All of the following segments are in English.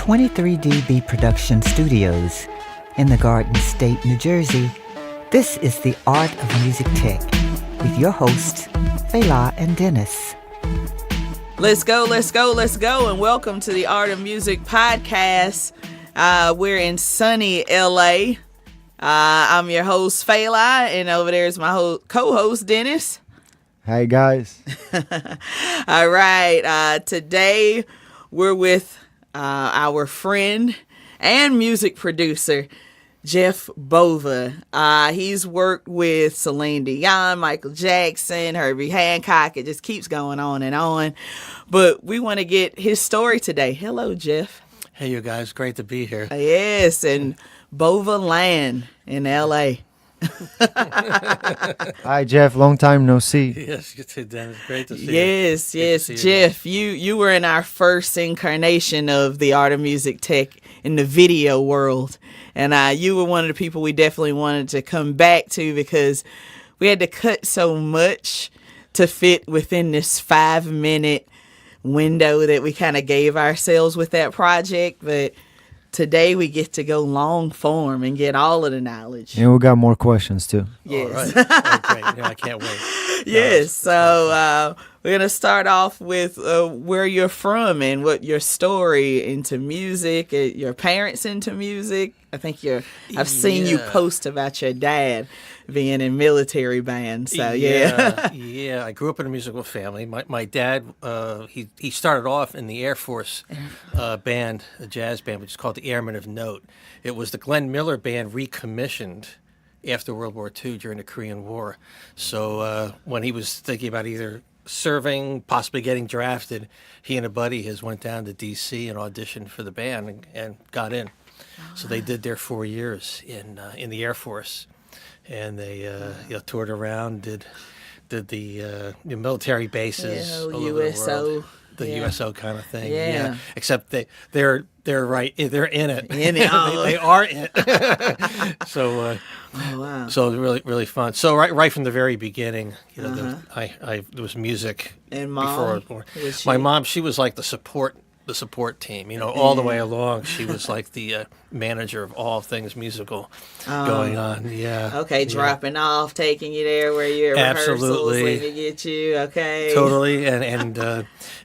23dB Production Studios in the Garden State, New Jersey, this is The Art of Music Tech with your hosts, Fela and Dennis. Let's go, and welcome to the Art of Music podcast. We're in sunny LA. I'm your host, Fela, and over there is my co-host, Dennis. Hi, guys. All right, today we're with our friend and music producer, Jeff Bova. He's worked with Celine Dion, Michael Jackson, Herbie Hancock. It just keeps going on and on. But we want to get his story today. Hello, Jeff. Hey, you guys. Great to be here. Yes, and Bovaland in L.A. Hi, Jeff. Long time no see. Yes, you too, Dennis. Great to see you. Yes, Jeff. You were in our first incarnation of the Art of Music Tech in the video world. And you were one of the people we definitely wanted to come back to because we had to cut so much to fit within this 5-minute window that we kind of gave ourselves with that project. But today we get to go long form and get all of the knowledge. And we got more questions too. Yes. All right. Oh, great. Yeah, I can't wait. Yes. So we're going to start off with where you're from and what your story into music, your parents into music. I think I've seen you post about your dad being in military bands. So yeah. I grew up in a musical family. My dad, he started off in the Air Force band, a jazz band, which is called the Airmen of Note. It was the Glenn Miller band recommissioned after World War II during the Korean War. So when he was thinking about either serving, possibly getting drafted, he and a buddy of his went down to D.C. and auditioned for the band and got in. So they did their 4 years in the Air Force, and they toured around, did the military bases, all over the world. The USO kind of thing, yeah. Except they're right, they're in it. They are it. So, wow. So it was really really fun. So right from the very beginning, there was music. And mom, before I was born. My mom, she was like the support team, all the way along. She was like the manager of all things musical going on. Yeah. Okay, dropping off, taking you there where you're at rehearsals, leaving to get you. Okay. Totally,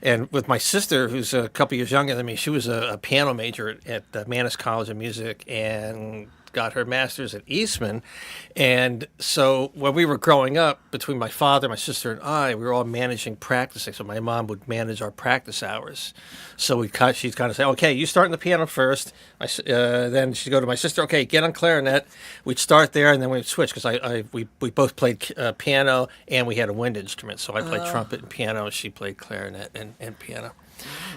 and with my sister, who's a couple years younger than me, she was a piano major at the Mannes College of Music and got her master's at Eastman. And so when we were growing up, between my father, my sister, and I, we were all managing practicing. So my mom would manage our practice hours. So she'd kind of say, okay, you start on the piano first. Then she'd go to my sister, okay, get on clarinet. We'd start there, and then we'd switch because we both played piano, and we had a wind instrument. So I played trumpet and piano, and she played clarinet and piano.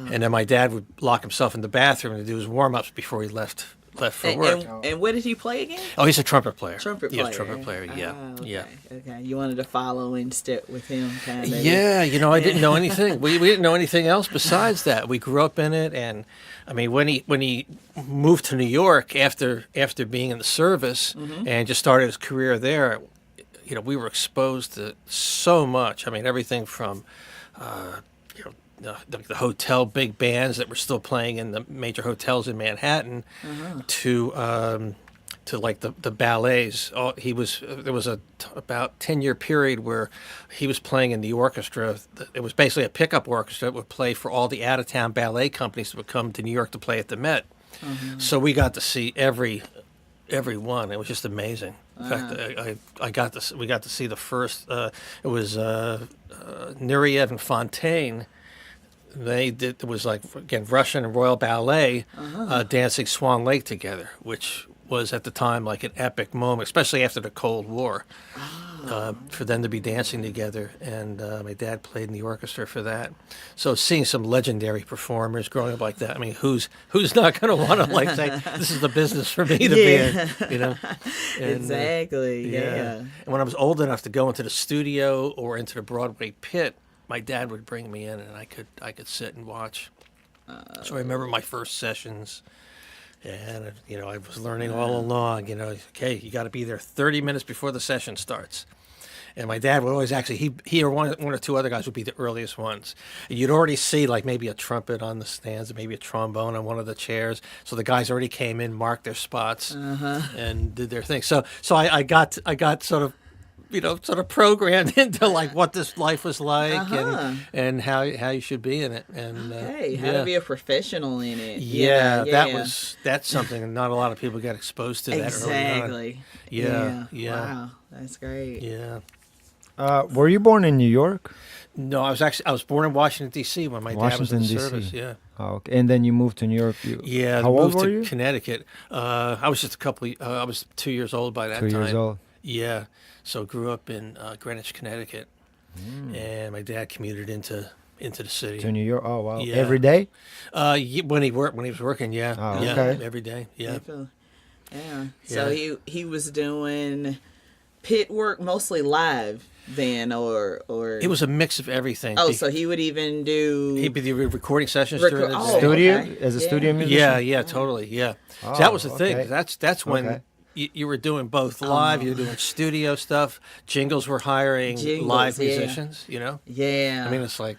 And then my dad would lock himself in the bathroom to do his warm-ups before he left for work. And what did he play again? Oh, he's a trumpet player. Yeah, trumpet player, yeah. Okay. Yeah. Okay, you wanted to follow in step with him, kind of. Yeah, I didn't know anything. We didn't know anything else besides that. We grew up in it, and I mean, when he moved to New York after being in the service and just started his career there, we were exposed to so much. I mean, everything from the hotel big bands that were still playing in the major hotels in Manhattan to like the ballets. There was about 10-year period where he was playing in the orchestra. It was basically a pickup orchestra that would play for all the out-of-town ballet companies that would come to New York to play at the Met. So we got to see every one. It was just amazing. In fact, we got to see the first. It was Nureyev and Fontaine. It was like, again, Russian and Royal Ballet dancing Swan Lake together, which was at the time like an epic moment, especially after the Cold War, for them to be dancing together. And my dad played in the orchestra for that. So seeing some legendary performers growing up like that, I mean, who's not going to want to say, this is the business for me to be in, And, exactly, yeah. And when I was old enough to go into the studio or into the Broadway pit, my dad would bring me in, and I could sit and watch. So I remember my first sessions, and I was learning all along. Okay, you got to be there 30 minutes before the session starts, And my dad would always actually, he or one or two other guys would be the earliest ones. And you'd already see like maybe a trumpet on the stands, and maybe a trombone on one of the chairs. So the guys already came in, marked their spots, and did their thing. So I got sort of, sort of programmed into like what this life was like and how you should be in it. And how to be a professional in it. Yeah, that's something that not a lot of people get exposed to that early on. Exactly. Yeah. Wow, that's great. Yeah. Were you born in New York? No, I was born in Washington D.C. when my dad was in the service. Yeah. Oh, okay. And then you moved to New York. How old were you? Connecticut. I was just I was 2 years old by that time. 2 years old. Yeah. So grew up in Greenwich, Connecticut, and my dad commuted into the city. To New York. Oh wow. Yeah. Every day? When he was working, yeah. Oh, yeah, okay. every day. Yeah. Yeah. So he was doing pit work mostly live then, or it was a mix of everything. Oh, so he would even do. He'd be the recording sessions during the day. Studio okay. as a studio musician. Yeah, totally. Yeah. Oh, So that was the thing. okay. That's when. Okay. You were doing both live, you were doing studio stuff. Jingles were hiring live musicians, Yeah. I mean, it's like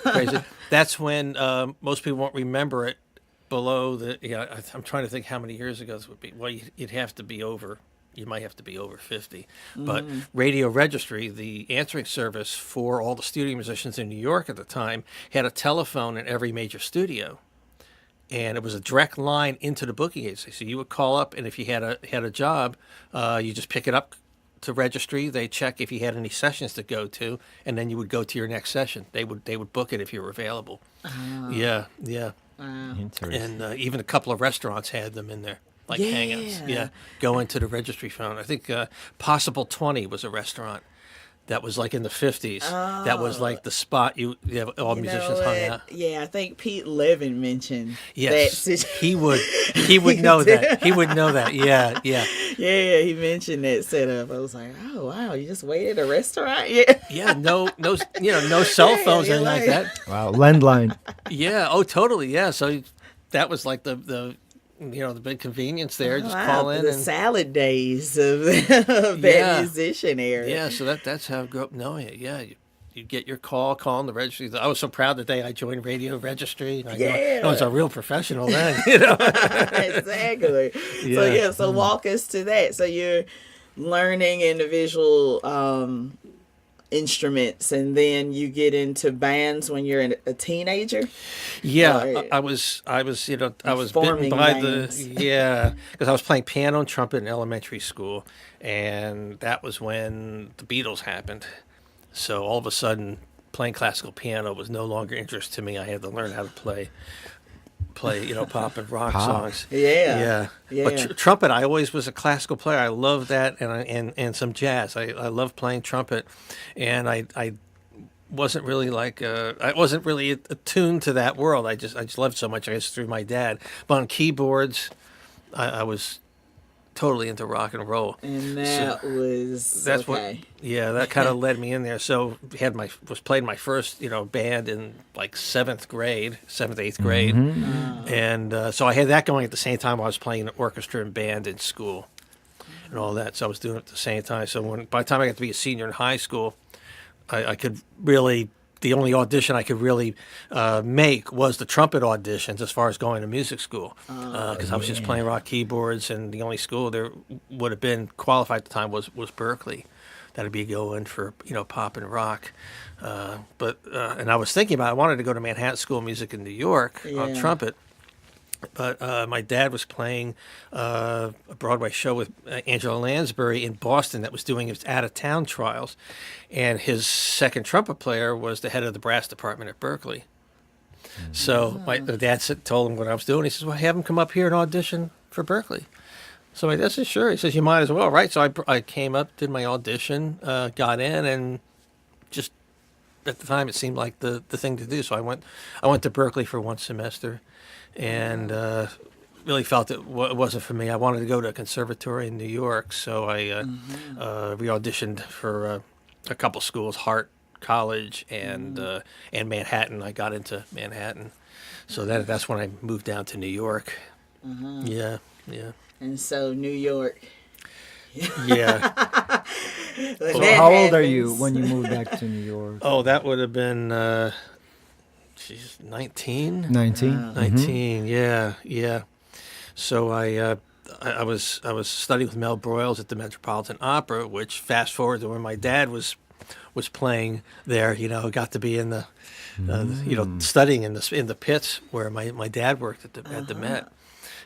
crazy. That's when most people won't remember it below the, I'm trying to think how many years ago this would be. Well, you'd have to be over, you might have to be over 50. But Radio Registry, the answering service for all the studio musicians in New York at the time, had a telephone in every major studio. And it was a direct line into the booking agency. So you would call up, and if you had a job, you just pick it up to registry. They check if you had any sessions to go to, and then you would go to your next session. They would book it if you were available. Yeah. Wow. Interesting. And even a couple of restaurants had them in there, like hangouts. Yeah, go into the registry phone. I think Possible 20 was a restaurant. That was like in the 50s. That was like the spot all musicians hung out. Yeah, I think Pete Levin mentioned yes, that. he would know that. He would know that. Yeah. Yeah, he mentioned that setup. I was like, oh wow, you just waited at a restaurant? Yeah. Yeah, no cell phones or anything like that. Wow, landline. Yeah, oh totally, yeah. So that was like the big convenience there. Just call in. The and salad days of that musician era. Yeah, so that's how I grew up knowing it. Yeah, you get your call in the registry. I was so proud the day I joined Radio Registry. I was a real professional then. Exactly. So walk us to that. So you're learning individual instruments, and then you get into bands when you're a teenager. Yeah, I was bitten by bands. because I was playing piano and trumpet in elementary school, and that was when the Beatles happened. So all of a sudden, playing classical piano was no longer interest to me. I had to learn how to play pop and rock songs. Yeah. But trumpet, I always was a classical player. I loved that, and some jazz. I loved playing trumpet, and I wasn't really attuned to that world. I just loved so much. I guess through my dad. But on keyboards, I was totally into rock and roll. And that that kind of led me in there. So played my first band in like 7th, 8th grade, and so I had that going at the same time I was playing an orchestra and band in school, and all that. So I was doing it at the same time. So by the time I got to be a senior in high school, I could really. The only audition I could really make was the trumpet auditions as far as going to music school, because I was just playing rock keyboards, and the only school there would have been qualified at the time was Berkeley. That'd be going for pop and rock, and I was thinking about I wanted to go to Manhattan School of Music in New York on trumpet. But my dad was playing a Broadway show with Angela Lansbury in Boston that was doing its out-of-town trials. And his second trumpet player was the head of the brass department at Berkeley. So my dad told him what I was doing. He says, well, have him come up here and audition for Berkeley. So my dad said, sure. He says, you might as well, right? So I came up, did my audition, got in, and just at the time it seemed like the thing to do. So I went to Berkeley for one semester. And really felt it wasn't for me. I wanted to go to a conservatory in New York, so I re-auditioned for a couple schools, Hart College and Manhattan. I got into Manhattan, so that's when I moved down to New York. Yeah. And so New York. Yeah. So how old are you when you moved back to New York? Oh, that would have been 19. 19. 19. Yeah. So I was studying with Mel Broyles at the Metropolitan Opera, which fast forward to when my dad was playing there. Got to be in the studying in the pits where my dad worked at the Met,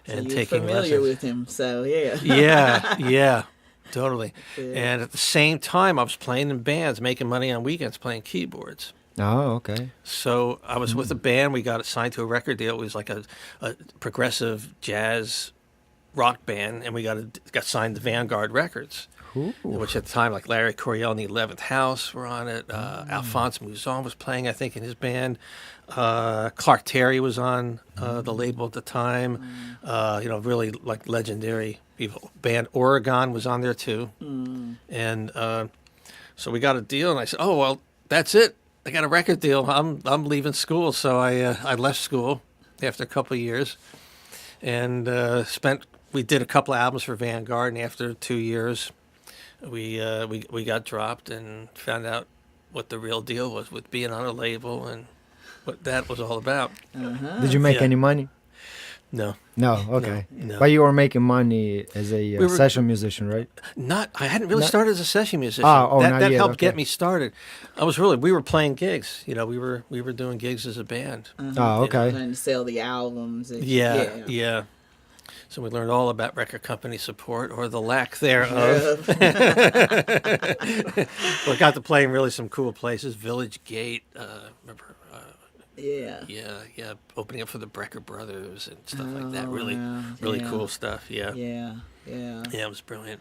and you're taking familiar lessons. with him, so yeah. Yeah, totally. Yeah. And at the same time, I was playing in bands, making money on weekends playing keyboards. Oh, okay. So I was with a band. We got signed to a record deal. It was like a progressive jazz rock band, and we got signed to Vanguard Records. Ooh. Which at the time, like Larry Coryell and the 11th House were on it. Alphonse Mouzon was playing, I think, in his band. Clark Terry was on the label at the time. Really like legendary people. Band Oregon was on there too. And so we got a deal, and I said, "Oh well, that's it. I got a record deal. I'm leaving school." So I left school after a couple of years, and we did a couple of albums for Vanguard, and after 2 years, we got dropped and found out what the real deal was with being on a label and what that was all about. Did you make any money? No. No, okay. No. But you were making money as a session musician, right? I hadn't really started as a session musician. That helped okay. get me started. We were playing gigs. We were doing gigs as a band. Oh, okay. Trying to sell the albums. Yeah. So we learned all about record company support, or the lack thereof. We got to play in really some cool places. Village Gate, remember? Yeah. Opening up for the Brecker Brothers and stuff like that. Really cool stuff. Yeah. Yeah, it was brilliant.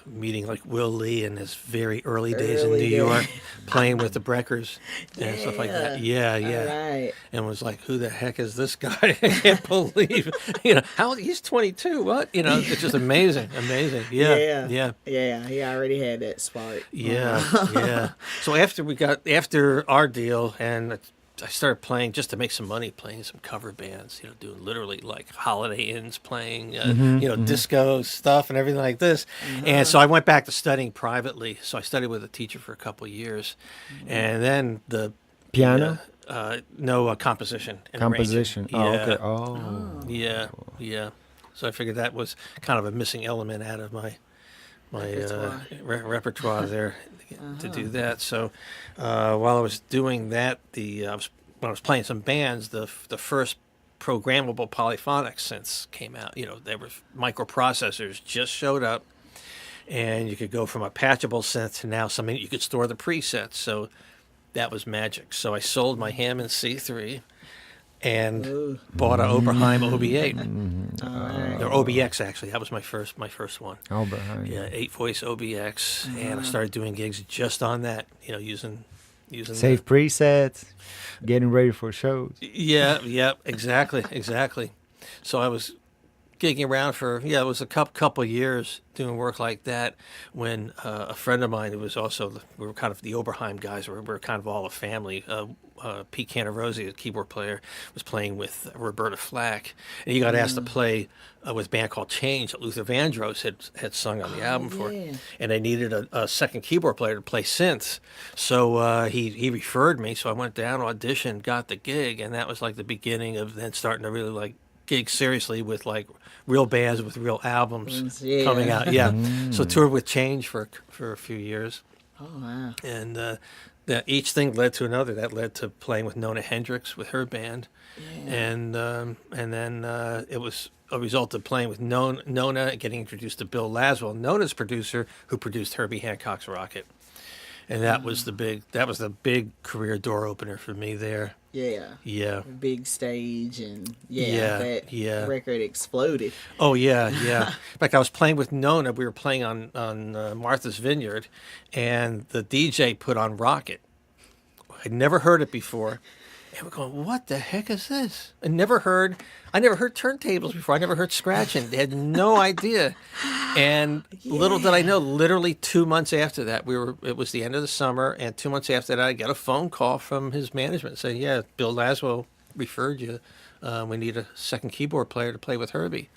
Meeting like Will Lee in his very early days in New York, playing with the Breckers and stuff like that. Yeah. Right. And was like, who the heck is this guy? I can't believe, how he's 22. What? It's just amazing. Yeah. He already had that spark. Yeah. So after our deal, and I started playing just to make some money, playing some cover bands, doing literally like Holiday Inns, playing, disco stuff and everything like this. And so I went back to studying privately. So I studied with a teacher for a couple of years. And then the piano? Composition. And Composition. arranging. Oh, okay. Yeah. So I figured that was kind of a missing element out of my repertoire there to do that. So while I was doing that, when I was playing some bands, the first programmable polyphonic synths came out. There were microprocessors just showed up, and you could go from a patchable synth to now something you could store the presets. So that was magic. So I sold my Hammond C3 and bought an Oberheim OB8 or OBX, actually. That was my first one. Oberheim. Yeah, 8-voice OBX, and I started doing gigs just on that. using save presets, getting ready for shows. Yeah, exactly. So I was gigging around for it was a couple years doing work like that when a friend of mine who was also we were kind of the Oberheim guys. We were kind of all a family. Pete Cantarosi, a keyboard player, was playing with Roberta Flack, and he got asked to play with a band called Change that Luther Vandross had sung on the album for, and they needed a second keyboard player to play synths. So he referred me, so I went down, auditioned, got the gig, and that was like the beginning of then starting to really like gig seriously with like real bands with real albums coming out. So toured with Change for a few years. Oh wow! And that each thing led to another. That led to playing with Nona Hendrix with her band, and then it was a result of playing with Nona and getting introduced to Bill Laswell, Nona's producer, who produced Herbie Hancock's Rocket, and that was the big career door opener for me there. Yeah. Big stage and that record exploded. Oh yeah. In fact, I was playing with Nona. We were playing on Martha's Vineyard, and the DJ put on Rocket. I'd never heard it before, and we're going, "What the heck is this?" I never heard turntables before. I never heard scratching. They had no idea. And little did I know, literally 2 months after that, it was the end of the summer, and 2 months after that, I got a phone call from his management saying, "Yeah, Bill Laswell referred you. We need a second keyboard player to play with Herbie."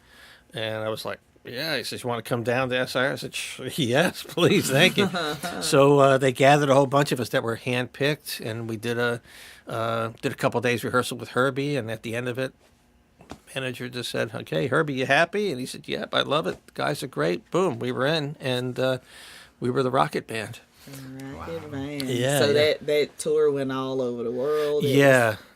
And I was like, yeah, he says, you want to come down to SIR? I said, yes, please, thank you. So they gathered a whole bunch of us that were handpicked, and we did a couple of days rehearsal with Herbie, and at the end of it, manager just said, okay, Herbie, you happy? And he said, yep, I love it. The guys are great. Boom, we were in, and we were the Rocket Band. Rocket Band. Yeah. So that tour went all over the world.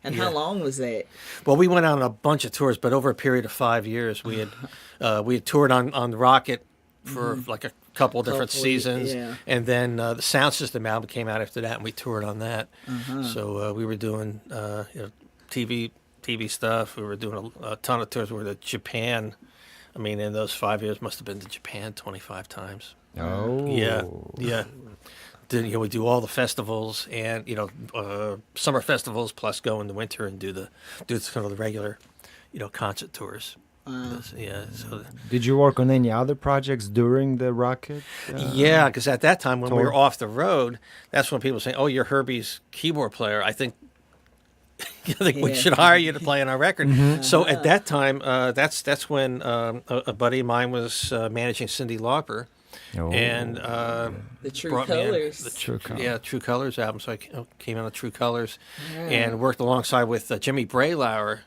And how long was that? Well, we went on a bunch of tours, but over a period of 5 years, we had toured on the Rocket for like a couple of different seasons, and then the Sound System album came out after that, and we toured on that. So we were doing TV stuff. We were doing a ton of tours. We were to Japan. I mean, in those 5 years, must have been to Japan 25 times. Oh. Yeah. Then, we do all the festivals and, summer festivals, plus go in the winter and do some of the regular, concert tours. So did you work on any other projects during the Rocket? Yeah, because at that time when we were off the road, that's when people were saying, "Oh, you're Herbie's keyboard player. I think we should hire you to play on our record." So at that time, that's when a buddy of mine was managing Cyndi Lauper. And the True Colors. True Colors album. So I came on the True Colors and worked alongside with Jimmy Braylauer,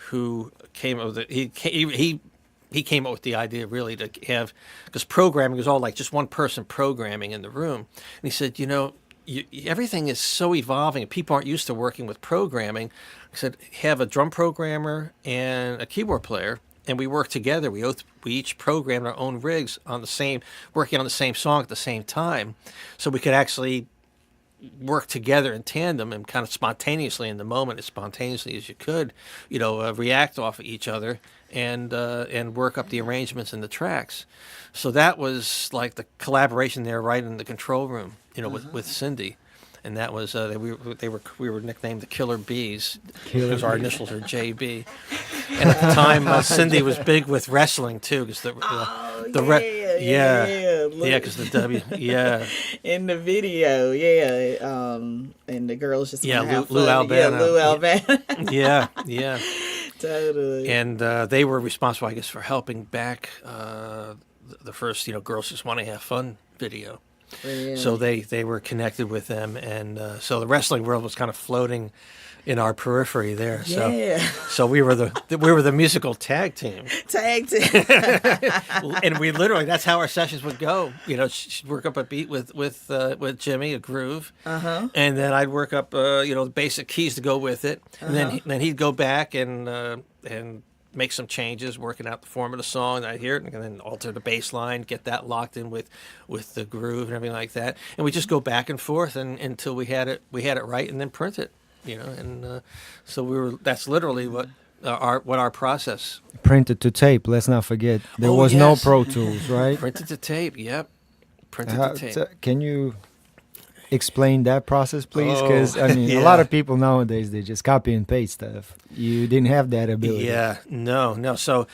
who came up with he came up with the idea really to have, because programming was all like just one person programming in the room, and he said, everything is so evolving and people aren't used to working with programming. He said, have a drum programmer and a keyboard player, and we work together. We each programmed our own rigs working on the same song at the same time, so we could actually work together in tandem and kind of spontaneously in the moment, as spontaneously as you could, react off of each other and work up the arrangements and the tracks. So that was like the collaboration there, right in the control room, with Cyndi. And that was we were nicknamed the Killer Bees because our initials are JB. And at the time, Cyndi was big with wrestling too, because because the W, in the video, and the girls just Lou Albano, Lou Albano, yeah, totally. And they were responsible, I guess, for helping back the first Girls Just Want to Have Fun video. Really? So they were connected with them, and so the wrestling world was kind of floating in our periphery there. So we were the musical tag team. And we literally, that's how our sessions would go. She'd work up a beat with Jimmy, a groove, and then I'd work up the basic keys to go with it, and then he'd go back and make some changes, working out the form of the song. I'd hear it, and then alter the bass line, get that locked in with the groove and everything like that. And we just go back and forth until we had it right, and then print it. And so that's literally what our process. Printed to tape. Let's not forget there was no Pro Tools, right? Printed to tape. Yep. Printed to tape. Can you explain that process, please? Because a lot of people nowadays, they just copy and paste stuff. You didn't have that ability. Yeah, no. So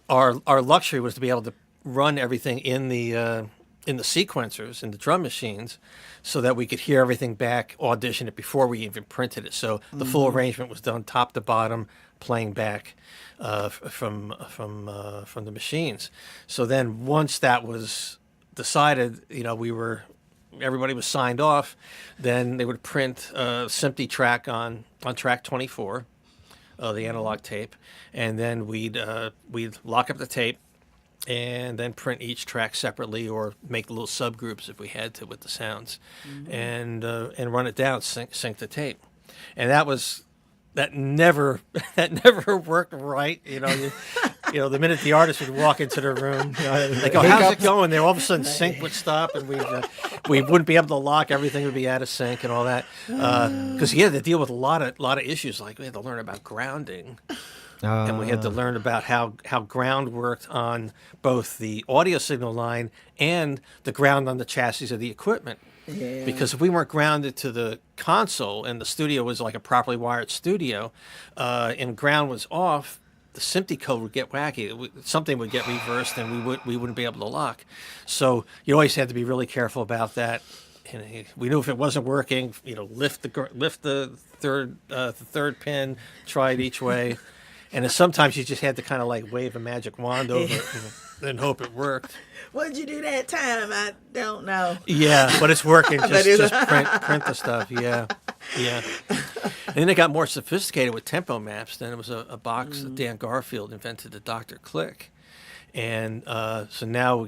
our luxury was to be able to run everything in the sequencers, in the drum machines, so that we could hear everything back, audition it before we even printed it. So the full arrangement was done top to bottom, playing back from the machines. So then once that was decided, everybody was signed off, then they would print a SMPTE track on track 24, the analog tape, and then we'd lock up the tape and then print each track separately or make little subgroups if we had to with the sounds, and run it down, sync the tape. And that never worked right. The minute the artist would walk into the room, they go, "How's it going?" There, all of a sudden, sync would stop, and we wouldn't be able to lock. Everything would be out of sync and all that. Because you had to deal with a lot of issues. Like we had to learn about grounding, and we had to learn about how ground worked on both the audio signal line and the ground on the chassis of the equipment. Yeah. Because if we weren't grounded to the console and the studio was like a properly wired studio, and ground was off, the SMPTE code would get wacky. Something would get reversed, and we wouldn't be able to lock. So you always had to be really careful about that. And we knew if it wasn't working, lift the third pin, try it each way, and then sometimes you just had to kind of like wave a magic wand over it. and hope it worked. What'd you do that time? I don't know. Yeah, but it's working. Just print the stuff. Yeah. And then it got more sophisticated with tempo maps. Then it was a box that Dan Garfield invented, the Dr. Click, and so now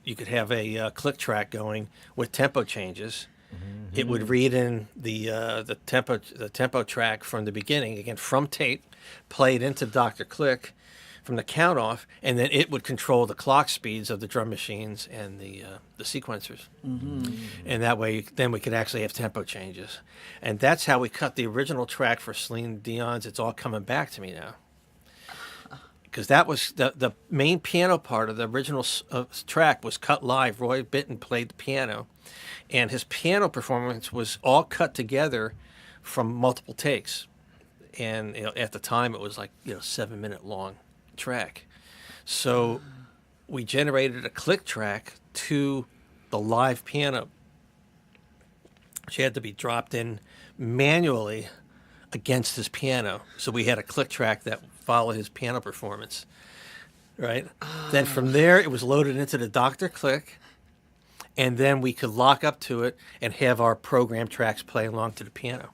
you could have a click track going with tempo changes. It would read in the tempo track from the beginning, again from tape, play it into Dr. Click from the count off, and then it would control the clock speeds of the drum machines and the sequencers. And that way, then we could actually have tempo changes. And that's how we cut the original track for Celine Dion's "It's All Coming Back to Me Now." Because that was the main piano part of the original track was cut live. Roy Bittan played the piano, and his piano performance was all cut together from multiple takes. And at the time, it was like 7-minute long track. So we generated a click track to the live piano. She had to be dropped in manually against his piano. So we had a click track that followed his piano performance, right? Then from there, it was loaded into the Dr. Click, and then we could lock up to it and have our program tracks play along to the piano.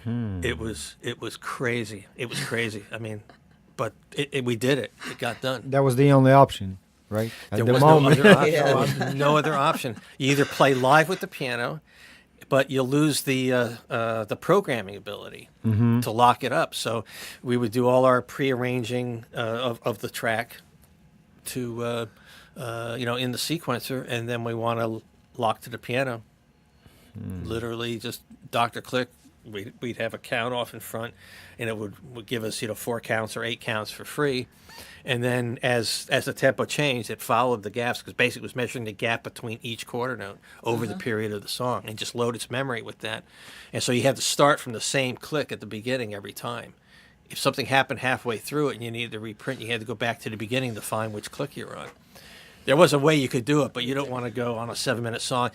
It was crazy. It was crazy. I mean, but we did it. It got done. That was the only option, right? There was no other option. No other option. You either play live with the piano, but you'll lose the programming ability to lock it up. So we would do all our prearranging of the track to in the sequencer, and then we want to lock to the piano. Literally, just Dr. Click. We'd have a count off in front, and it would give us 4 counts or 8 counts for free. And then as the tempo changed, it followed the gaps, because basically it was measuring the gap between each quarter note over the period of the song, and just load its memory with that. And so you had to start from the same click at the beginning every time. If something happened halfway through it and you needed to reprint, you had to go back to the beginning to find which click you're on. There was a way you could do it, but you don't want to go on a 7-minute song.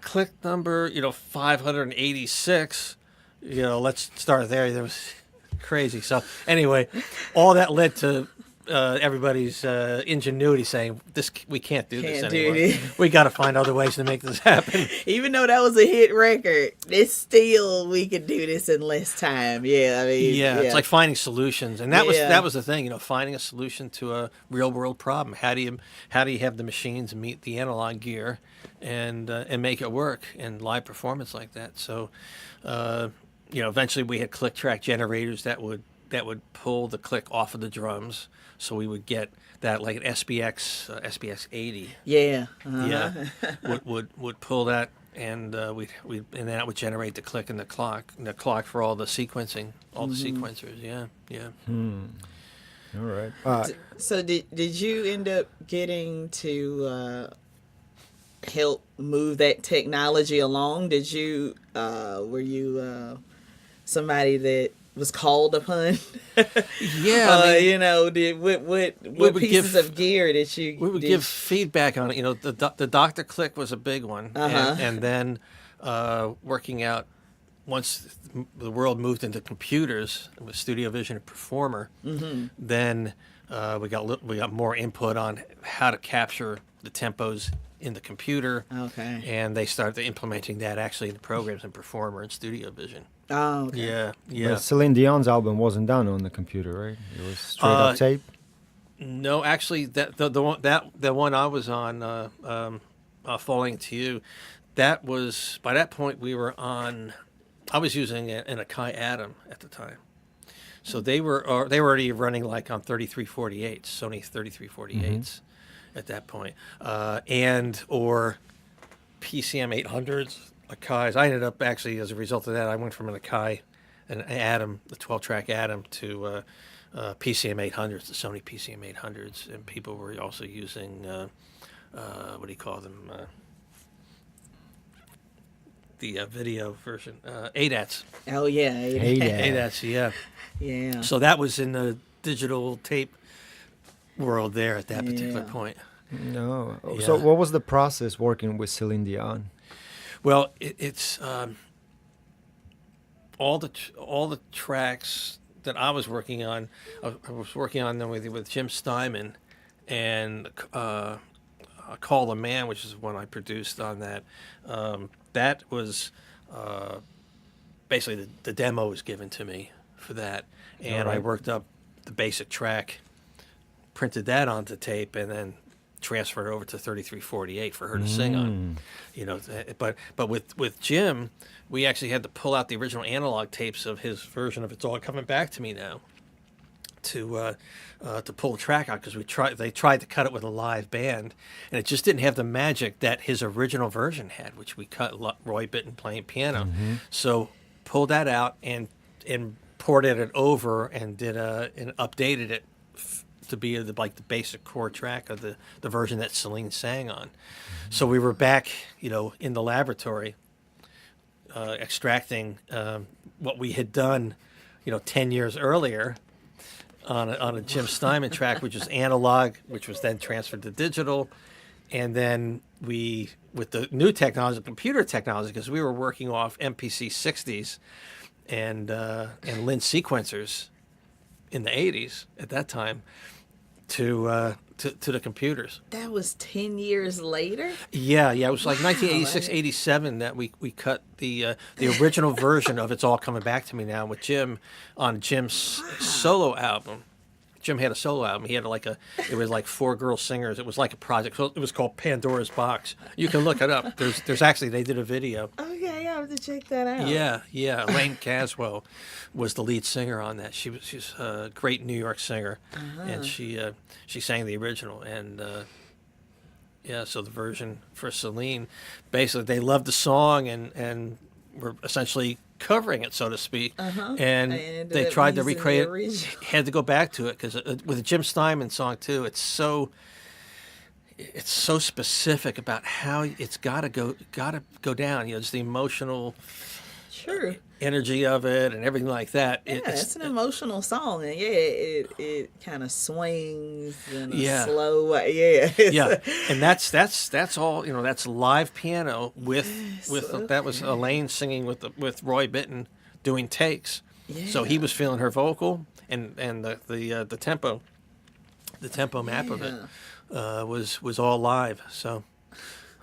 Click number 586. Let's start there. That was crazy. So anyway, all that led to everybody's ingenuity saying, we can't do this anymore. We got to find other ways to make this happen. Even though that was a hit record, we could do this in less time. Yeah, I mean, it's like finding solutions, and that was the thing. Finding a solution to a real world problem. How do you have the machines meet the analog gear, and make it work in live performance like that? So. Eventually we had click track generators that would pull the click off of the drums, so we would get that like an SPX 80. Yeah. Would pull that, and and then that would generate the click and the clock for all the sequencing, all the sequencers. Yeah. All right. So did you end up getting to help move that technology along? Did you were you somebody that was called upon? Yeah. What pieces of gear did you? We would give feedback on it. The Dr. Click was a big one, and then working out once the world moved into computers with Studio Vision and Performer, then we got more input on how to capture the tempos in the computer. Okay. And they started implementing that actually in the programs in Performer and Studio Vision. Oh, okay. Yeah. But Celine Dion's album wasn't done on the computer, right? It was straight up tape. No, actually, the one I was on, Falling to You, that was, by that point we were on. I was using an Akai Atom at the time, so they were already running like on 3348s, Sony 3348s at that point, and or PCM 800s. Akai's. I ended up actually, as a result of that, I went from an Akai, an Atom, the 12-track Atom, to PCM 800s, the Sony PCM 800s, and people were also using what do you call them? The video version, ADATs. Oh yeah, ADATs. Yeah. Yeah. So that was in the digital tape world there at that particular point. No. Yeah. So what was the process working with Celine Dion? Well, it's all the tracks that I was working on. I was working on them with Jim Steinman, and Call the Man, which is one I produced on that. That was basically the demo was given to me for that, and I worked up the basic track, printed that onto tape, and then transferred it over to 3348 for her to sing on. You know, but with Jim, we actually had to pull out the original analog tapes of his version of "It's All Coming Back to Me Now" to pull the track out, because they tried to cut it with a live band, and it just didn't have the magic that his original version had, which we cut Roy Bittan playing piano. So pulled that out and ported it over and updated it to be like the basic core track of the version that Celine sang on. So we were back, in the laboratory, extracting what we had done, 10 years earlier on a Jim Steinman track, which was analog, which was then transferred to digital. And then we, with the new technology, computer technology, because we were working off MPC 60s and Lin sequencers in the 80s at that time, to the computers. That was 10 years later? Yeah. It was like 1986, 87 that we cut the original version of "It's All Coming Back to Me Now" with Jim on Jim's solo album. Jim had a solo album. He had it was like 4 girl singers. It was like a project. So it was called Pandora's Box. You can look it up. There's actually, they did a video. Okay, I have to check that out. Yeah. Elaine Caswell was the lead singer on that. She's a great New York singer, and she sang the original. And so the version for Celine, basically they loved the song and were essentially covering it, so to speak. And they tried to recreate it. Had to go back to it, because with a Jim Steinman song too, it's so specific about how it's gotta go down. Just the emotional energy of it and everything like that. Yeah, it's an emotional song, and it kind of swings in a slow way. And that's all. That's live piano with that was Elaine singing with Roy Bittan doing takes. So he was feeling her vocal, and the tempo map of it was all live. So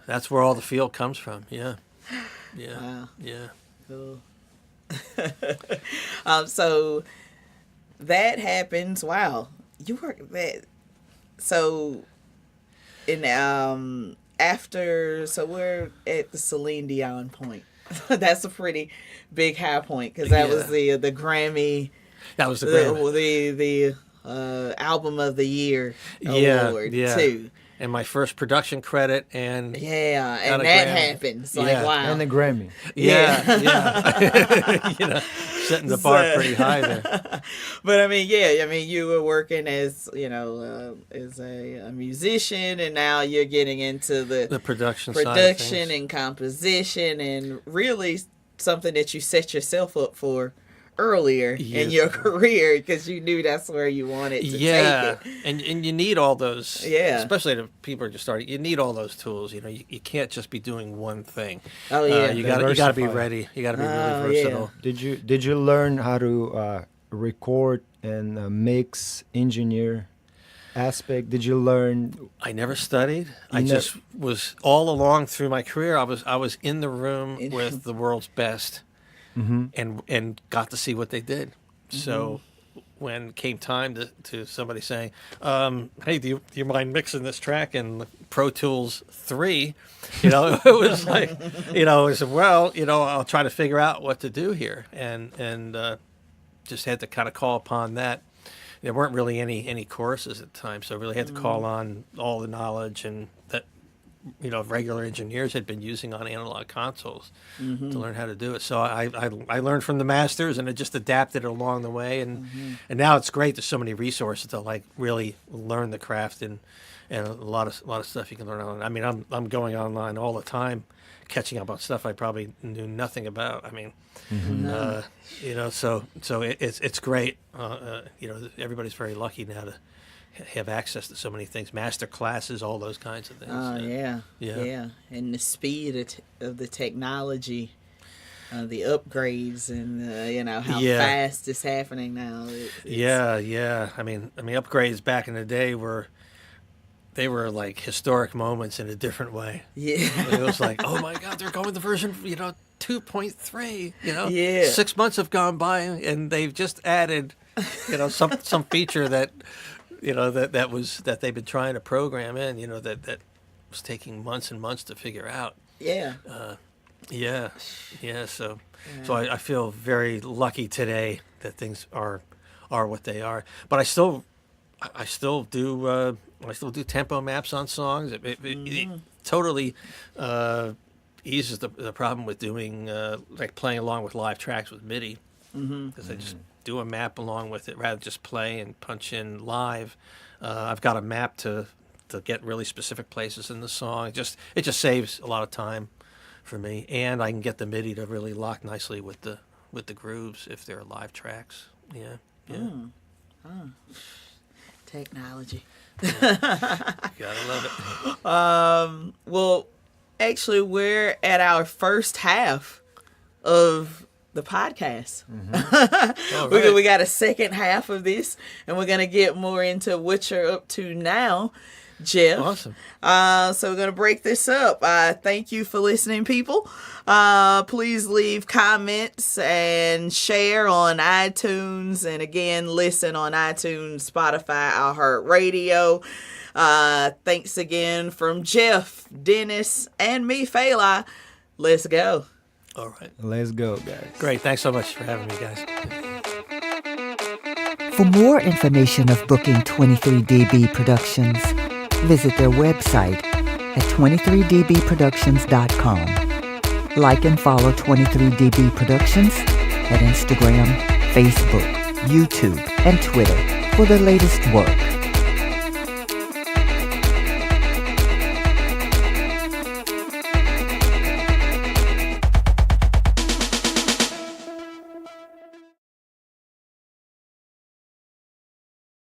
that's where all the feel comes from. Wow. Cool. So that happens. Wow, you work that. So, after, so we're at the Celine Dion point. That's a pretty big high point, because that was the Grammy. That was the Grammy. The album of the year award too. And my first production credit, and and that happens. Like, wow. And the Grammy. Setting the bar pretty high there. But you were working as as a musician, and now you're getting into the production side and composition, and really something that you set yourself up for earlier in your career, because you knew that's where you wanted to take it. And you need all those, especially if people are just starting, you need all those tools. You can't just be doing one thing. You got to be ready. You got to be really versatile. Did you learn how to record and mix, engineer aspect? Did you learn? I never studied. I just was all along through my career. I was in the room with the world's best. And got to see what they did. So when came time to somebody saying, hey, do you mind mixing this track in Pro Tools 3? It was like, I said, well, I'll try to figure out what to do here. And just had to kind of call upon that. There weren't really any courses at the time, so I really had to call on all the knowledge and that regular engineers had been using on analog consoles to learn how to do it. So I learned from the masters, and I just adapted it along the way. And now it's great. There's so many resources to really learn the craft, and a lot of stuff you can learn online. I mean, I'm going online all the time, catching up on stuff I probably knew nothing about. I mean, so it's great. Everybody's very lucky now to have access to so many things, master classes, all those kinds of things. And the speed of the technology, the upgrades, and how fast it's happening now. I mean upgrades back in the day were like historic moments in a different way. Yeah. It was like, oh my God, they're going to version 2.3. 6 months have gone by and they've just added some feature that that they've been trying to program in, that was taking months and months to figure out. Yeah. So I feel very lucky today that things are what they are. But I still do tempo maps on songs. It totally eases the problem with doing like playing along with live tracks with MIDI, because I just do a map along with it rather than just play and punch in live. I've got a map to get really specific places in the song. It just saves a lot of time for me, and I can get the MIDI to really lock nicely with the grooves if they're live tracks. Technology. Gotta love it. Well, actually, we're at our first half of the podcast. All right. We got a second half of this, and we're going to get more into what you're up to now, Jeff. Awesome. So we're going to break this up. Thank you for listening, people. Please leave comments and share on iTunes. And again, listen on iTunes, Spotify, iHeartRadio. Thanks again from Jeff, Dennis, and me, Fela. Let's go. All right. Let's go, guys. Great. Thanks so much for having me, guys. For more information of booking 23dB Productions, visit their website at 23dbproductions.com. Like and follow 23dB Productions at Instagram, Facebook, YouTube, and Twitter for the latest work.